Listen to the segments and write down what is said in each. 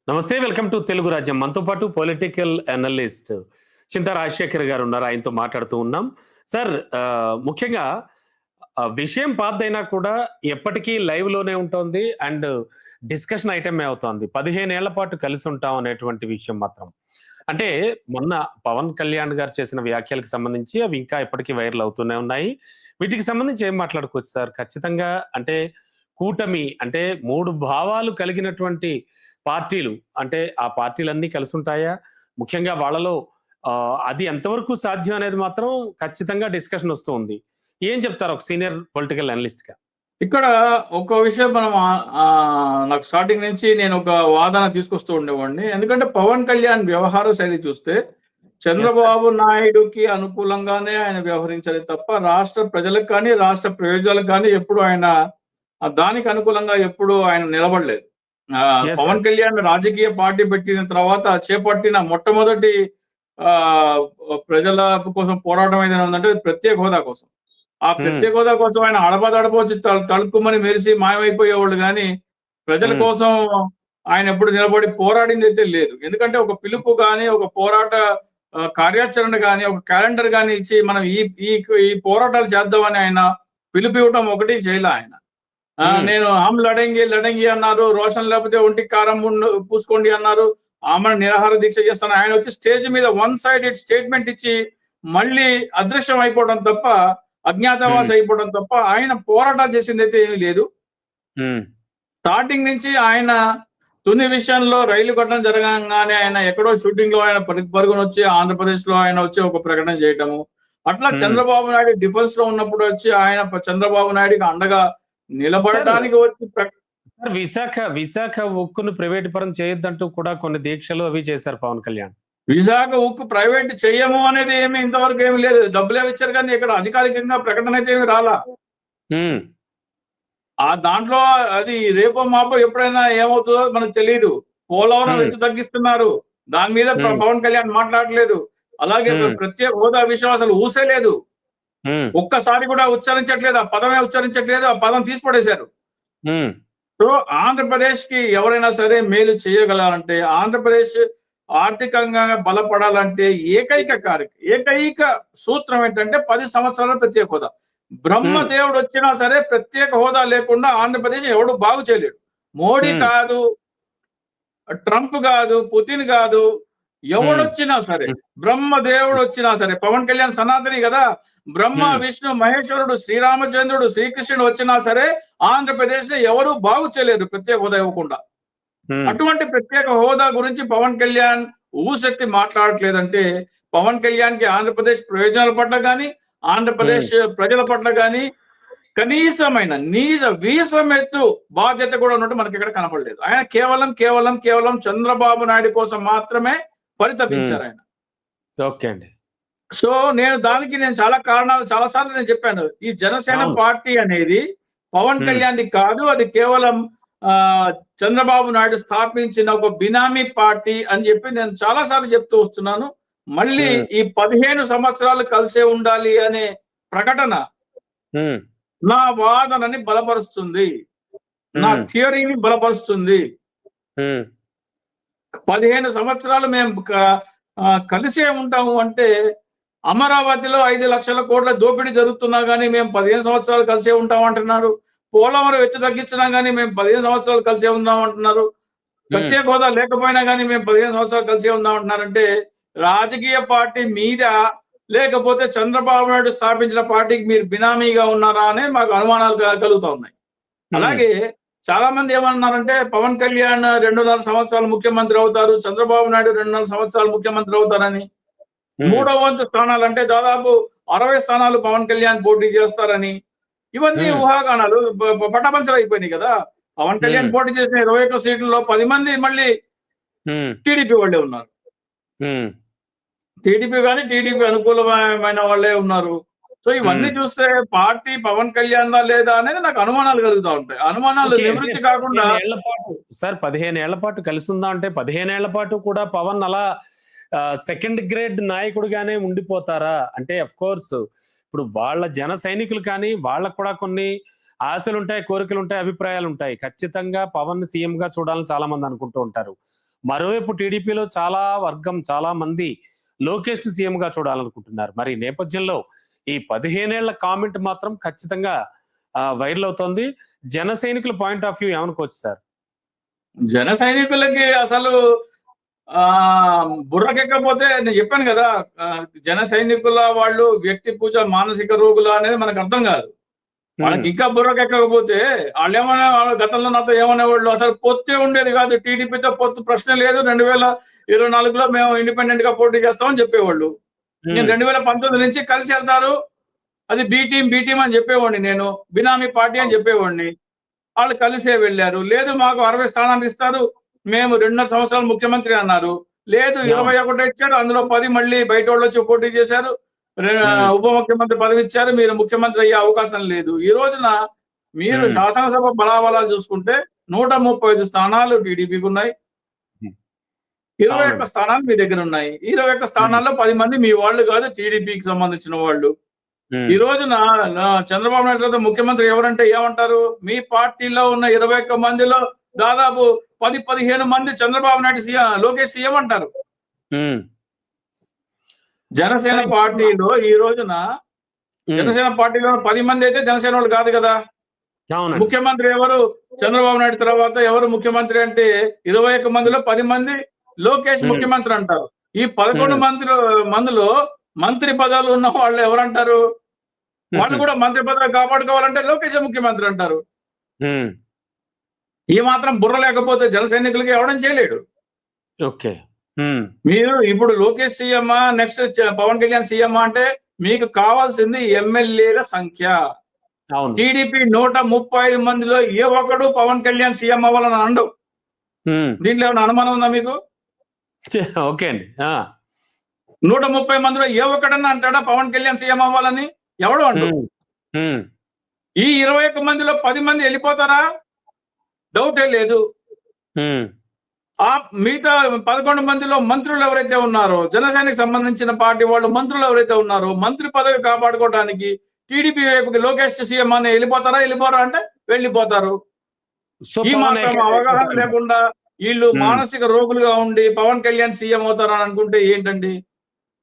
నమస్తే. Welcome to Telugu రాజ్యం. మనతో పాటు పొలిటికల్ అనలిస్ట్ చింతా రాజశేఖర్ గారు ఉన్నారు. ఆయనతో మాట్లాడుతూ ఉన్నాం. సార్, ముఖ్యంగా విషయం పాతదైనా కూడా ఎప్పటికీ లైవ్‌లోనే ఉంటోంది. అండ్ డిస్కషన్ ఐటమే అవుతోంది. 15 ఏళ్ల పాటు కలిసుంటాం అనేటువంటి విషయం మాత్రం. అంటే మొన్న పవన్ కళ్యాణ్ గారు చేసిన వ్యాఖ్యలకు సంబంధించి అవి ఇంకా ఇప్పటికి వైరల్ అవుతూనే ఉన్నాయి. వీటికి సంబంధించి ఏం మాట్లాడుకోవచ్చు సార్? ఖచ్చితంగా అంటే కూటమి అంటే 3 భావాలు కలిగినటువంటి పార్టీలు అంటే ఆ పార్టీలన్నీ కలిసుంటాయా? ముఖ్యంగా వాళ్ళలో అది ఎంతవరకు సాధ్యం అనేది మాత్రం ఖచ్చితంగా డిస్కషన్ వస్తూ ఉంది. ఏం చెప్తారు ఒక సీనియర్ పొలిటికల్ అనలిస్ట్‌గా? ఇక్కడ ఒక విషయం మనం నాకు స్టార్టింగ్ నుంచి నేను ఒక వాదన తీసుకొస్తూ ఉండేవాడిని. ఎందుకంటే పవన్ కళ్యాణ్ వ్యవహార శైలి చూస్తే యెస్ సార్. చంద్రబాబు నాయుడుకి అనుకూలంగానే ఆయన వ్యవహరించాలి తప్ప రాష్ట్ర ప్రజలకు కానీ, రాష్ట్ర ప్రయోజనాలకు కానీ ఎప్పుడు ఆయన దానికి అనుకూలంగా ఎప్పుడు ఆయన నిలబడలేదు. Yes sir. పవన్ కళ్యాణ్ రాజకీయ పార్టీ పెట్టిన తర్వాత చేపట్టిన మొట్టమొదటి ఆహ్, ప్రజల కోసం పోరాటం ఏదైనా ఉందంటే అది ప్రత్యేక హోదా కోసం. ఆ హ్మ్. ప్రత్యేక హోదా కోసం ఆయన అడపాదడపా తళుక్కుమని మెరిసి మాయమైపోయేవాళ్ళు గాని, ప్రజల హ్మ్. కోసం ఆయన ఎప్పుడు నిలబడి పోరాడిందైతే లేదు. ఎందుకంటే ఒక పిలుపు గాని, ఒక పోరాట కార్యాచరణ గాని, ఒక క్యాలెండర్ గాని ఇచ్చి మనం ఈ ఈ ఈ పోరాటాలు చేద్దామని ఆయన పిలుపివ్వటం ఒకటి చేయలే ఆయన. హ్మ్. నేను హమ్ లడెంగే లడెంగే అన్నారు. రోషన్ లేకపోతే ఒంటికి కారం పూసుకోండి అన్నారు. ఆమరణ నిరాహార దీక్ష చేస్తాను. ఆయన వచ్చి స్టేజ్ మీద వన్ సైడెడ్ స్టేట్మెంట్ ఇచ్చి మళ్ళీ అదృశ్యం అయిపోవడం తప్ప, హ్మ్. అజ్ఞాతవాసి అయిపోవడం తప్ప ఆయన పోరాటాలు చేసిందైతే ఏమీ లేదు. హ్మ్. స్టార్టింగ్ నుంచి ఆయన తుని విషయంలో రైలు ఘటన జరగంగానే ఆయన ఎక్కడో షూటింగ్‌లో ఆయన పరుగునొచ్చి ఆంధ్రప్రదేశ్‌లో ఆయన వచ్చి ఒక ప్రకటన చేయటము. అట్లా హ్మ్. చంద్రబాబు నాయుడు డిఫెన్స్‌లో ఉన్నప్పుడు వచ్చి ఆయన చంద్రబాబు నాయుడుకి అండగా సార్, నిలబడటానికి వచ్చి సార్, విశాఖ ఉక్కును ప్రైవేట్ పరం చేయొద్దంటూ కూడా కొన్ని దీక్షలు అవి చేశారు పవన్ కళ్యాణ్. విశాఖ ఉక్కు ప్రైవేట్ చెయ్యము అనేది ఏమి ఇంతవరకు ఏమి లేదు. డబ్బులేమో ఇచ్చారు గానీ ఇక్కడ అధికారికంగా ప్రకటన అయితే ఏమి రాలా. హ్మ్. దాంట్లో అది రేపో మాపో ఎప్పుడైనా ఏమవుతదో మనకు తెలీదు. పోలవరం హ్మ్. ఎత్తు తగ్గిస్తున్నారు. దాని మీద హ్మ్. పవన్ కళ్యాణ్ మాట్లాడలేదు. అలాగే హ్మ్. ప్రత్యేక హోదా విషయం అసలు ఊసే లేదు. హ్మ్. ఒక్కసారి కూడా ఉచ్చరించట్లేదు. ఆ పదమే ఉచ్చరించట్లేదు. ఆ పదం తీసి పడేశారు. హ్మ్. సో, ఆంధ్రప్రదేశ్‌కి ఎవరైనా సరే మేలు చేయగలాలంటే, ఆంధ్రప్రదేశ్ ఆర్థికంగా బలపడాలంటే ఏకైక సూత్రం ఏంటంటే 10 సంవత్సరాల ప్రత్యేక హోదా. హ్మ్. బ్రహ్మదేవుడొచ్చినా సరే ప్రత్యేక హోదా లేకుండా ఆంధ్రప్రదేశ్ ఎవడు బాగు చేయలేడు. మోడీ హ్మ్. కాదు, ట్రంప్ గాదు, పుతిన్ గాదు, హ్మ్. ఎవడొచ్చినా సరే, హ్మ్. బ్రహ్మదేవుడొచ్చినా సరే, పవన్ కళ్యాణ్ సనాతని గదా! బ్రహ్మ, హ్మ్. విష్ణు, మహేశ్వరుడు, శ్రీరామచంద్రుడు, శ్రీకృష్ణుడు వచ్చినా సరే, ఆంధ్రప్రదేశ్‌ని ఎవరు బాగు చేయలేరు ప్రత్యేక హోదా ఇవ్వకుండా. హ్మ్. అటువంటి ప్రత్యేక హోదా గురించి పవన్ కళ్యాణ్ ఊసెత్తి మాట్లాడట్లేదంటే, పవన్ కళ్యాణ్‌కి ఆంధ్రప్రదేశ్ ప్రయోజనాల పట్ల గాని, హ్మ్. ఆంధ్రప్రదేశ్ ప్రజల పట్ల గాని కనీసమైన వీసమెత్తు బాధ్యత కూడా ఉన్నట్టు మనకిక్కడ కనపడలేదు. ఆయన కేవలం చంద్రబాబు నాయుడు కోసం మాత్రమే హ్మ్. పరితపించారాయన. ఓకే అండి. సో, నేను చాలా కారణాలు చాలా సార్లు నేను చెప్పాను. ఈ జనసేన అవును. పార్టీ అనేది పవన్ హ్మ్. కళ్యాణ్‌ది కాదు. అది కేవలం ఆహ్, చంద్రబాబు నాయుడు స్థాపించిన ఒక బినామీ పార్టీ అని చెప్పి నేను చాలా సార్లు చెప్తూ వస్తున్నాను. మళ్ళీ హ్మ్. ఈ 15 సంవత్సరాలు కలిసే ఉండాలి అనే ప్రకటన హ్మ్. నా వాదనని బలపరుస్తుంది. నా హ్మ్. థియరీని బలపరుస్తుంది. హ్మ్. 15 సంవత్సరాలు మేము కలిసే ఉంటాము అంటే, అమరావతిలో 5,00,000,00,000 దోపిడీ జరుగుతున్నా గాని మేము 15 సంవత్సరాలు కలిసే ఉంటాం అంటున్నారు. పోలవరం ఎత్తు తగ్గించినా గాని మేము 15 సంవత్సరాలు కలిసే ఉందాం అంటున్నారు. హ్మ్. ప్రత్యేక హోదా లేకపోయినా గాని మేము 15 సంవత్సరాలు కలిసే ఉందాం అంటున్నారంటే, రాజకీయ పార్టీ మీదా? లేకపోతే చంద్రబాబు నాయుడు స్థాపించిన పార్టీకి మీరు బినామీగా ఉన్నారా? అనే మాకు అనుమానాలు కలుగుతా ఉన్నాయి. హ్మ్. అలాగే చాలా మంది ఏమన్నారంటే పవన్ కళ్యాణ్ 2.5 సంవత్సరాలు ముఖ్యమంత్రి అవుతారు. చంద్రబాబు నాయుడు 2.5 సంవత్సరాలు ముఖ్యమంత్రి అవుతారని. హ్మ్. మూడో వంతు స్థానాలంటే దాదాపు 60 స్థానాలు పవన్ కళ్యాణ్ పోటీ చేస్తారని. ఇవన్నీ హ్మ్. ఊహాగానాలు పటాపంచలైపోయినాయి కదా! పవన్ హ్మ్. కళ్యాణ్ పోటీ చేసిన 21 సీట్లలో 10 మంది మళ్ళీ హ్మ్. టీడీపీ వాళ్ళే ఉన్నారు. హ్మ్. టీడీపీ గాని, టీడీపీ అనుకూలమైన వాళ్ళే ఉన్నారు. సో, ఇవన్నీ హ్మ్. చూస్తే పార్టీ పవన్ కళ్యాణ్‌దా లేదా అనేది నాకు అనుమానాలు కలుగుతా ఉంటాయి. అనుమానాలు ఓకే. అంటే నివృత్తి కాకుండా 15 ఏళ్ల పాటు సార్, 15 ఏళ్ల పాటు కలిసుందాం అంటే 15 ఏళ్ల పాటు కూడా పవన్ అలా సెకండ్ గ్రేడ్ నాయకుడిగానే ఉండిపోతారా? అంటే ఆఫ్‌కోర్స్ ఇప్పుడు వాళ్ళ జన సైనికులు కానీ, వాళ్ళకి కూడా కొన్ని ఆశలుంటాయి, కోరికలుంటాయి, అభిప్రాయాలుంటాయి. ఖచ్చితంగా పవన్‌ని సీఎంగా చూడాలని చాలా మంది అనుకుంటూ ఉంటారు. మరోవైపు టీడీపీలో చాలా వర్గం, చాలా మంది లోకేష్ సీఎం గా చూడాలనుకుంటున్నారు. మరి ఈ నేపథ్యంలో ఈ 15 ఏళ్ల కామెంట్ మాత్రం ఖచ్చితంగా వైరల్ అవుతోంది. జన సైనికుల పాయింట్ ఆఫ్ వ్యూ ఏమనుకోవచ్చు సార్? జన సైనికులకి అసలు బుర్రకెక్కకపోతే నేను చెప్పాను కదా, జన సైనికుల వాళ్ళు వ్యక్తి పూజ మానసిక రోగుల అనేది మనకు అర్థం కాదు. వాళ్ళకి ఇంకా బుర్రకెక్కకపోతే వాళ్ళు ఏమనే, గతంలో నాతో ఏమనేవాళ్ళు, అసలు పొత్తే ఉండేది కాదు, టీడీపీతో పొత్తు ప్రశ్న లేదు, 2024లో మేము ఇండిపెండెంట్ గా పోటీ చేస్తామని చెప్పేవాళ్ళు. నేను 2019 నుంచి కలిసి వెళ్తారు, అది బి టీం అని చెప్పేవాడిని, నేను బినామీ పార్టీ అని చెప్పేవాడిని. వాళ్ళు కలిసే వెళ్ళారు. లేదు మాకు 60 స్థానాలు ఇస్తారు, మేము 2.5 సంవత్సరాలు ముఖ్యమంత్రి అన్నారు. లేదు 21 ఇచ్చారు, అందులో 10 మళ్ళీ బయట వాళ్ళు వచ్చి పోటీ చేశారు, ఉప ముఖ్యమంత్రి పదవి ఇచ్చారు, మీరు ముఖ్యమంత్రి అయ్యే అవకాశం లేదు. ఈ రోజున మీరు శాసనసభ బలాబలాలు చూసుకుంటే 135 స్థానాలు టీడీపీకి ఉన్నాయి, 21 స్థానాలు మీ దగ్గర ఉన్నాయి. 21 స్థానాల్లో 10 మంది మీ వాళ్ళు కాదు, టీడీపీకి సంబంధించిన వాళ్ళు. ఈ రోజున చంద్రబాబు నాయుడు తర్వాత ముఖ్యమంత్రి ఎవరంటే ఏమంటారు? మీ పార్టీలో ఉన్న 21 మందిలో దాదాపు 10-15 మంది చంద్రబాబు నాయుడు సీఎం, లోకేష్ సీఎం అంటారు. జనసేన పార్టీలో ఈ రోజున జనసేన పార్టీలో 10 మంది అయితే జనసేన వాళ్ళు కాదు కదా. ముఖ్యమంత్రి ఎవరు? చంద్రబాబు నాయుడు తర్వాత ఎవరు ముఖ్యమంత్రి అంటే 21 మందిలో 10 మంది లోకేష్ ముఖ్యమంత్రి అంటారు. ఈ 11 మందిలో మంత్రి పదవులు ఉన్న వాళ్ళు ఎవరంటారు? వాళ్ళు కూడా మంత్రి పదవి కాపాడుకోవాలంటే లోకేష్ ముఖ్యమంత్రి అంటారు. ఈ మాత్రం బుర్ర లేకపోతే జన సైనికులకి ఎవడం చేయలేడు. ఓకే, మీరు ఇప్పుడు Lokesh CM, next Pawan Kalyan CM అంటే మీకు కావాల్సింది ఎమ్మెల్యేల సంఖ్య. టీడీపీ 135 మందిలో ఏ ఒక్కడు పవన్ కళ్యాణ్ సీఎం అవ్వాలని అండు. దీంట్లో ఏమైనా అనుమానం ఉందా మీకు? ఓకే అండి. 130 మందిలో ఏ ఒక్కడన్నా అంటాడా పవన్ కళ్యాణ్ సీఎం అవ్వాలని? ఎవడు అండు. ఈ 21 మందిలో 10 మంది వెళ్ళిపోతారా? డౌటే లేదు. ఆ మిగతా 11 మందిలో మంత్రులు ఎవరైతే ఉన్నారో, జనసేనకి సంబంధించిన పార్టీ వాళ్ళు మంత్రులు ఎవరైతే ఉన్నారో, మంత్రి పదవి కాపాడుకోవడానికి టీడీపీ వైపుకి లోకేష్ సీఎం అని వెళ్ళిపోతారా అంటే వెళ్ళిపోతారు. ఈ మాత్రం అవగాహన లేకుండా వీళ్ళు మానసిక రోగులుగా ఉండి పవన్ కళ్యాణ్ సీఎం అవుతారని అనుకుంటే ఏంటండి?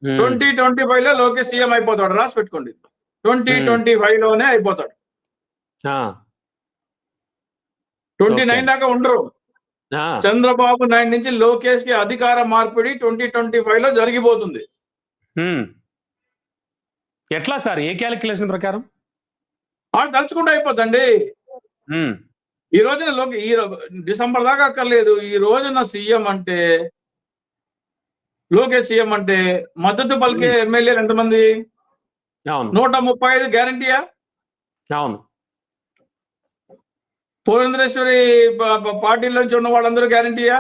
2025లో లోకేష్ సీఎం అయిపోతాడు, రాసి పెట్టుకోండి. 2025లోనే అయిపోతాడు. 29 దాకా ఉండరు. చంద్రబాబు నాయుడు నుంచి లోకేష్ కి అధికార మార్పిడి 2025లో జరిగిపోతుంది. ఎట్లా సార్? ఏ క్యాలిక్యులేషన్ ప్రకారం? తలుచుకుంటూ అయిపోతండి. ఈ రోజున ఈ డిసెంబర్ దాకా అక్కర్లేదు. ఈ రోజున సీఎం అంటే, లోకేష్ సీఎం అంటే మద్దతు పలికే ఎమ్మెల్యేలు ఎంతమంది? 135 గ్యారంటీయా? అవును. పురంధరేశ్వరి పార్టీల నుంచి ఉన్న వాళ్ళందరూ గ్యారంటీయా?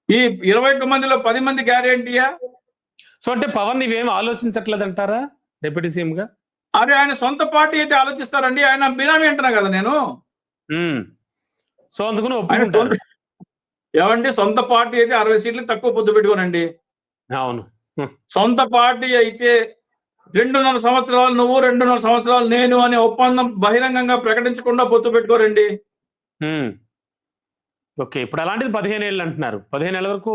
ఈ 21 మందిలో 10 మంది గ్యారంటీయా? సో అంటే పవన్ ఇవేం ఆలోచించట్లేదంటారా డిప్యూటీ సీఎం గా? అదే ఆయన సొంత పార్టీ అయితే ఆలోచిస్తారండి. ఆయన బినామీ అంటున్నా కదా నేను. సో అందుకని ఒప్పుకుంటారు. ఏమండి, సొంత పార్టీ అయితే 60 సీట్లకు తక్కువ పొత్తు పెట్టుకోనండి. అవును. సొంత పార్టీ అయితే 2.5 సంవత్సరాలు నువ్వు, 2.5 సంవత్సరాలు నేను అనే ఒప్పందం బహిరంగంగా ప్రకటించకుండా పొత్తు పెట్టుకోరండి. ఓకే, ఇప్పుడు అలాంటిది 15 ఏళ్ళు అంటున్నారు. 15 ఏళ్ళ వరకు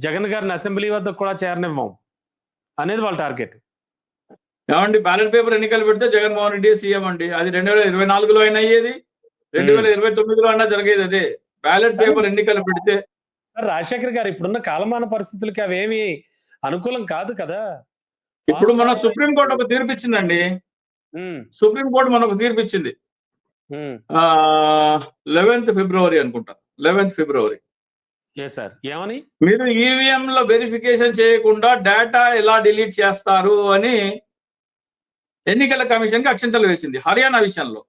జగన్ గారిని అసెంబ్లీ వద్ద కూడా చేరనివ్వం అనేది వాళ్ళ టార్గెట్. ఏమండి, బ్యాలెట్ పేపర్ ఎన్నికలు పెడితే జగన్మోహన్ రెడ్డి సీఎం అండి. అది 2024లో అయినా అయ్యేది, 2029లో అయినా జరిగేది అదే. బ్యాలెట్ పేపర్ ఎన్నికలు పెడితే. రాజశేఖర్ గారు, ఇప్పుడున్న కాలమాన పరిస్థితులకి అవేమి అనుకూలం కాదు కదా. ఇప్పుడు మన సుప్రీంకోర్టు ఒక తీర్పు ఇచ్చిందండి. సుప్రీంకోర్టు మనకు తీర్పు ఇచ్చింది 11th ఫిబ్రవరి అనుకుంటా. 11th ఫిబ్రవరి. ఏమని? మీరు ఈవీఎంలో వెరిఫికేషన్ చేయకుండా డేటా ఎలా డిలీట్ చేస్తారు అని ఎన్నికల కమిషన్ కి అక్షింతలు వేసింది హర్యానా విషయంలో.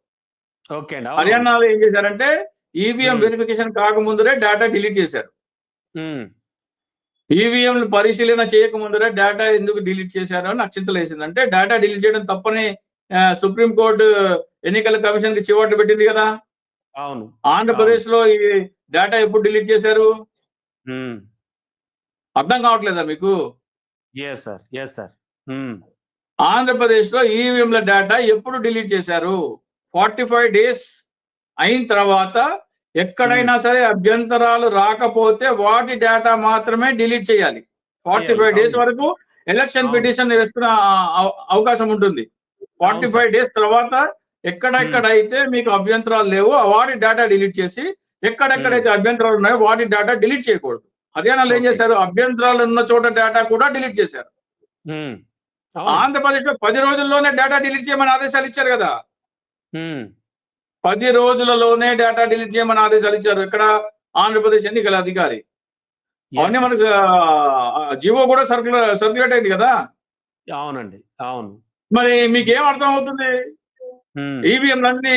హర్యానాలో ఏం చేశారంటే ఈవీఎం వెరిఫికేషన్ కాకముందరే డేటా డిలీట్ చేశారు. ఈవీఎం పరిశీలన చేయకముందరే డేటా ఎందుకు డిలీట్ చేశారు అని అక్షింతలు వేసింది. అంటే డేటా డిలీట్ చేయడం తప్పని సుప్రీంకోర్టు ఎన్నికల కమిషన్ కి చివాట్లు పెట్టింది కదా. అవును. ఆంధ్రప్రదేశ్ లో ఈ డేటా ఎప్పుడు డిలీట్ చేశారు? అర్థం కావట్లేదా మీకు? ఆంధ్రప్రదేశ్ లో ఈవీఎంల డేటా ఎప్పుడు డిలీట్ చేశారు? 45 days అయిన తర్వాత ఎక్కడైనా సరే అభ్యంతరాలు రాకపోతే వాటి డేటా మాత్రమే డిలీట్ చేయాలి. 45 డేస్ అవును. వరకు ఎలక్షన్ అవును. పిటిషన్ వేసుకునే అవకాశం ఉంటుంది. అవును 45 సార్. డేస్ తర్వాత ఎక్కడెక్కడైతే మీకు అభ్యంతరాలు లేవో వాటి డేటా డిలీట్ చేసి, ఎక్కడెక్కడైతే అభ్యంతరాలు ఉన్నాయో వాటి డేటా డిలీట్ చేయకూడదు. హర్యానాలో ఏం ఓకే. చేశారు? అభ్యంతరాలు ఉన్న చోట డేటా కూడా డిలీట్ చేశారు. హ్మ్. అవును. ఆంధ్రప్రదేశ్‌లో 10 రోజుల్లోనే డేటా డిలీట్ చేయమని ఆదేశాలు ఇచ్చారు కదా! హ్మ్. 10 రోజులలోనే డేటా డిలీట్ చేయమని ఆదేశాలు ఇచ్చారు. ఇక్కడ ఆంధ్రప్రదేశ్ ఎన్నికల అధికారి. అవన్నీ యెస్. మనకు జీవో కూడా సర్క్యులేట్ అయింది కదా! అవునండి. అవును. మరి మీకేం అర్థం అవుతుంది? హ్మ్. ఈవీఎంలన్నీ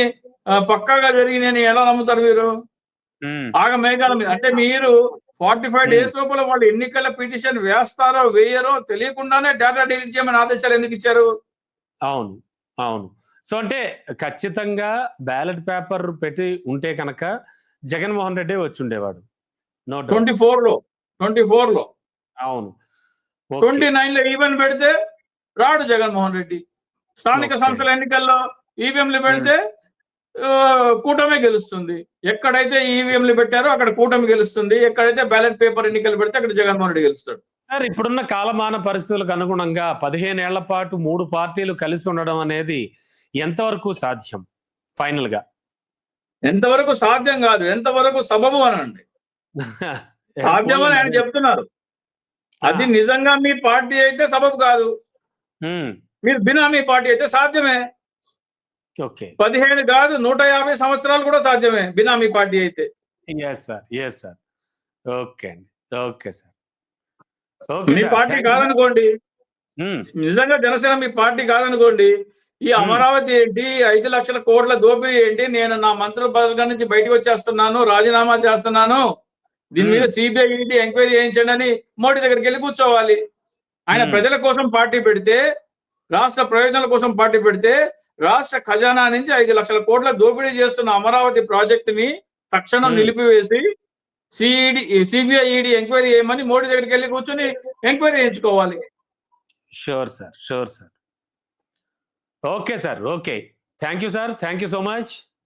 పక్కాగా జరిగినాయని ఎలా నమ్ముతారు మీరు? హ్మ్. ఆగమేఘాల మీద. అంటే మీరు 45 హ్మ్. డేస్ లోపల వాళ్ళు ఎన్నికల పిటిషన్ వేస్తారో, వేయరో తెలియకుండానే డేటా డిలీట్ చేయమని ఆదేశాలు ఎందుకు ఇచ్చారు? అవును. అవును. సో, అంటే ఖచ్చితంగా బ్యాలెట్ పేపర్ పెట్టి ఉంటే కనుక జగన్‌మోహన్ రెడ్డే వచ్చుండేవాడు. No doubt. 24లో 24లో అవును. ఓకే. 29లో ఈవెన్ పెడితే రాడు జగన్మోహన్ రెడ్డి. స్థానిక ఓకే. సంస్థల ఎన్నికల్లో ఈవీఎంలు హ్మ్. పెడితే కూటమే గెలుస్తుంది. ఎక్కడైతే ఈవీఎంలు పెట్టారో అక్కడ కూటమి గెలుస్తుంది. ఎక్కడైతే బ్యాలెట్ పేపర్ ఎన్నికలు పెడితే అక్కడ జగన్మోహన్ రెడ్డి గెలుస్తాడు. సార్ ఇప్పుడున్న కాలమాన పరిస్థితులకు అనుగుణంగా 15 ఏళ్ల పాటు 3 పార్టీలు కలిసి ఉండడం అనేది ఎంతవరకు సాధ్యం ఫైనల్‌గా? ఎంతవరకు సాధ్యం గాదు. ఎంతవరకు సబబు అనండి. సాధ్యమని పోన్లెండి ఆయన అదే. చెప్తున్నారు. ఆ! అది నిజంగా మీ పార్టీ అయితే సబబు కాదు. హ్మ్. మీరు బినామీ పార్టీ అయితే సాధ్యమే. ఓకే. 15 కాదు 150 సంవత్సరాలు కూడా సాధ్యమే బినామీ పార్టీ అయితే. Yes sir. Yes sir. Okay అండి. Okay sir. ఓకే మీ సార్. Party thank you. కాదనుకోండి. హ్మ్. నిజంగా జనసేన మీ పార్టీ కాదనుకోండి. ఈ హ్మ్. అమరావతి ఏంటి? 5,00,000 కోట్ల దోపిడీ ఏంటి? నేను నా మంత్రుల పదవి నుంచి బయటకు వచ్చేస్తున్నాను. రాజీనామా చేస్తున్నాను. దీని మీద హ్మ్. సిబిఐ, ఈడీ ఎంక్వైరీ చేయించండి అని మోడీ దగ్గరికెళ్లి కూర్చోవాలి. ఆయన హ్మ్. ప్రజల కోసం పార్టీ పెడితే, రాష్ట్ర ప్రయోజనాల కోసం పార్టీ పెడితే, రాష్ట్ర ఖజానా నుంచి 5,00,000 కోట్ల దోపిడీ చేస్తున్న అమరావతి ప్రాజెక్ట్‌ని తక్షణం హ్మ్. నిలిపివేసి సిబిఐ, ఈడీ ఎంక్వైరీ చేయమని మోడీ దగ్గరికెళ్లి కూర్చొని ఎంక్వైరీ చేయించుకోవాలి. Sure sir. Sure sir. Okay sir. Okay. Thank you sir. Thank you so much.